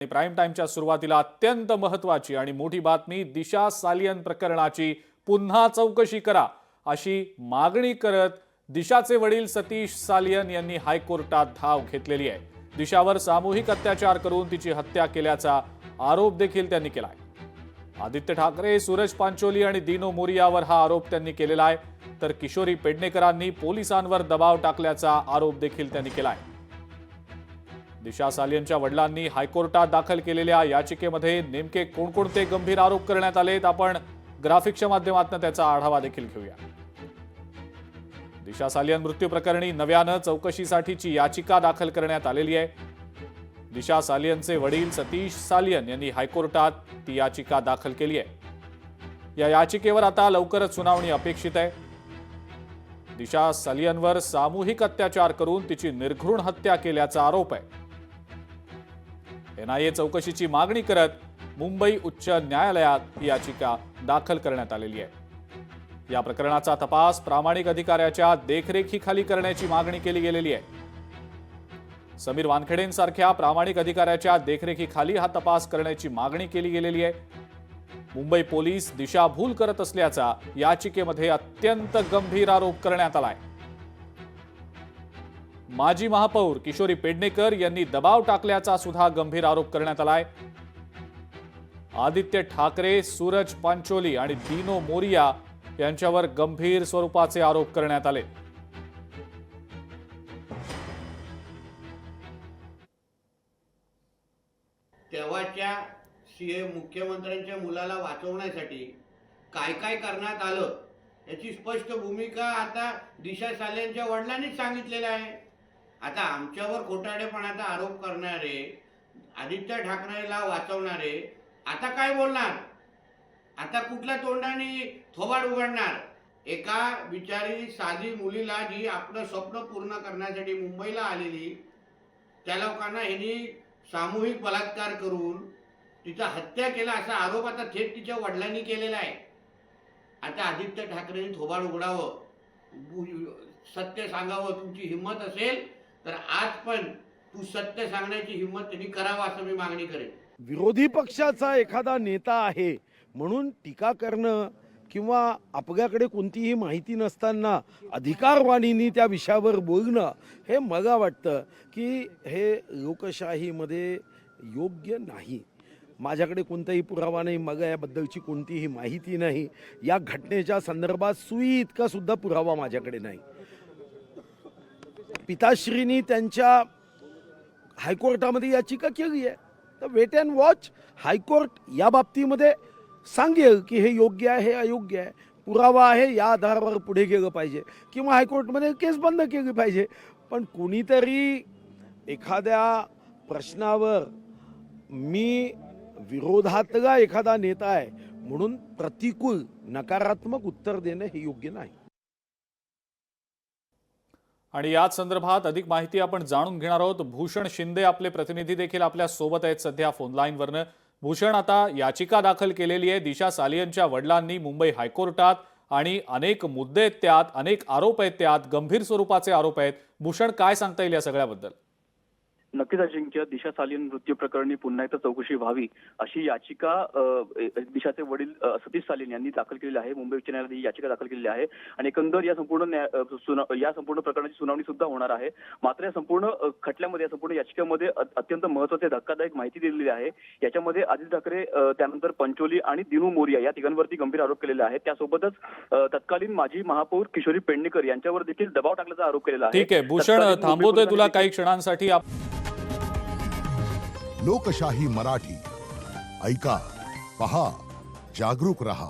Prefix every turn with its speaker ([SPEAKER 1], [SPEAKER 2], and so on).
[SPEAKER 1] Prime टाइमच्या सुरुवातीला अत्यंत महत्त्वाची आणि मोठी बातमी, दिशा सालियन प्रकरणाची पुन्हा चौकशी करा अशी मागणी करत दिशाचे वडील सतीश सालियन यांनी हायकोर्टात धाव घेतलेली आहे। दिशावर सामूहिक अत्याचार करून तिची हत्या केल्याचा आरोप देखील त्यांनी केलाय। आदित्य ठाकरे, सूरज पांचोली आणि दीनो मोरियावर हा आरोप त्यांनी केलेला आहे, तर किशोरी पेडणेकरांनी पोलिसांवर दबाव टाकल्याचा आरोप देखील त्यांनी केलाय। दिशा सालियनच्या वडिलांनी हायकोर्टात दाखल केलेल्या याचिकेमध्ये नेमके कोणकोणते गंभीर आरोप करण्यात आलेत, आपण ग्राफिक्सच्या माध्यमातून त्याचा आढावा देखील घेऊया। दिशा सालियन मृत्यू प्रकरणी नव्यानं चौकशीसाठीची याचिका दाखल करण्यात आलेली आहे। दिशा सालियनचे वडील सतीश सालियन यांनी हायकोर्टात ती याचिका दाखल केली आहे। या याचिकेवर आता लवकरच सुनावणी अपेक्षित आहे। दिशा सालियनवर सामूहिक अत्याचार करून तिची निर्घृण हत्या केल्याचा आरोप आहे। एनआयए चौकशीची मागणी करत मुंबई उच्च न्यायालयात ही याचिका दाखल करण्यात आलेली आहे। या प्रकरणाचा तपास प्रामाणिक अधिकाऱ्याच्या देखरेखीखाली करण्याची मागणी केली गेलेली आहे। समीर वानखेडेंसारख्या प्रामाणिक अधिकाऱ्याच्या देखरेखीखाली हा तपास करण्याची मागणी केली गेलेली आहे। मुंबई पोलीस दिशाभूल करत असल्याचा याचिकेमध्ये अत्यंत गंभीर आरोप करण्यात आलाय। माजी महापौर किशोरी पेडणेकर यांनी दबाव टाकल्याचा सुद्धा गंभीर आरोप करण्यात आलाय। आदित्य ठाकरे, सूरज पांचोली आणि दीनो मोरिया यांच्यावर गंभीर स्वरूपाचे आरोप करण्यात आले।
[SPEAKER 2] तेव्हाच्या मुख्यमंत्र्यांच्या मुलाला वाचवण्यासाठी काय काय करण्यात आलं याची स्पष्ट भूमिका आता दिशा सालियनच्या वडिलांनीच सांगितलेलं आहे। आता आमच्यावर खोटारडेपणाचा आरोप करणारे, आदित्य ठाकरेला वाचवणारे आता काय बोलणार? आता कुठल्या तोंडाने थोबाड उघडणार? एका बिचारी साधी मुलीला जी आपलं स्वप्न पूर्ण करण्यासाठी मुंबईला आलेली, त्या लोकांना यांनी सामूहिक बलात्कार करून तिचा हत्या केला असा आरोप आता थेट तिच्या वडिलांनी केलेला आहे। आता आदित्य ठाकरेंनी थोबाड उघडावं, सत्य सांगावं। तुमची हिंमत असेल तर आज पण तू सत्य सांगण्याची हिंमत त्यांनी करावं असं मी मागणी करेन।
[SPEAKER 3] विरोधी पक्षाचा एखादा नेता आहे म्हणून टीका करणं किंवा आपल्याकडे कोणतीही माहिती नसताना अधिकारवाणीने त्या विषयावर बोलणं हे मला वाटतं की हे लोकशाहीमध्ये योग्य नाही। माझ्याकडे कोणताही पुरावा नाही, मला याबद्दलची कोणतीही माहिती नाही। या घटनेच्या संदर्भात सुई इतका सुद्धा पुरावा माझ्याकडे नाही। पिताश्रींनी त्यांच्या हायकोर्टामध्ये याचिका केली आहे, तर वेट अँड वॉच। हायकोर्ट या बाबतीमध्ये सांगेल की हे योग्य आहे, हे अयोग्य आहे, पुरावा आहे, या आधारावर पुढे गेलं पाहिजे किंवा हायकोर्टमध्ये केस बंद केली पाहिजे। पण कोणीतरी एखाद्या प्रश्नावर मी विरोधातला एखादा नेता आहे म्हणून प्रतिकूल नकारात्मक उत्तर देणं हे योग्य नाही।
[SPEAKER 1] आणि याच संदर्भात अधिक माहिती आपण जाणून घेणार आहोत। भूषण शिंदे आपले प्रतिनिधी देखील आपल्या सोबत आहेत सध्या फोन लाईनवरनं। भूषण, आता याचिका दाखल केलेली आहे दिशा सालियनच्या वडिलांनी मुंबई हायकोर्टात आणि अनेक मुद्दे आहेत त्यात, अनेक आरोप आहेत त्यात, गंभीर स्वरूपाचे आरोप आहेत। भूषण, काय सांगता येईल या सगळ्याबद्दल?
[SPEAKER 4] नक्कीच अजिंक्य, दिशा सालियन मृत्यू प्रकरणी पुन्हा एकदा चौकशी व्हावी अशी याचिका दिशाचे वडील सतीश सालियन यांनी दाखल केलेली आहे। मुंबई उच्च न्यायालयात ही याचिका दाखल केलेली आहे आणि एकंदर या संपूर्ण प्रकरणाची सुनावणी सुद्धा होणार आहे। मात्र या संपूर्ण खटल्यामध्ये, या संपूर्ण याचिकेमध्ये अत्यंत महत्त्वाची धक्कादायक माहिती दिलेली आहे। याच्यामध्ये आदित्य ठाकरे, त्यानंतर पंचोली आणि दीनो मोरिया या तिघांवरती गंभीर आरोप केलेले आहेत। त्यासोबतच तत्कालीन माजी महापौर किशोरी पेडणेकर यांच्यावर देखील दबाव टाकल्याचा आरोप केलेला आहे।
[SPEAKER 1] ठीक आहे भूषण, थांबवतोय तुला काही क्षणांसाठी।
[SPEAKER 5] लोकशाही मराठी ऐका, पहा, जागरूक रहा।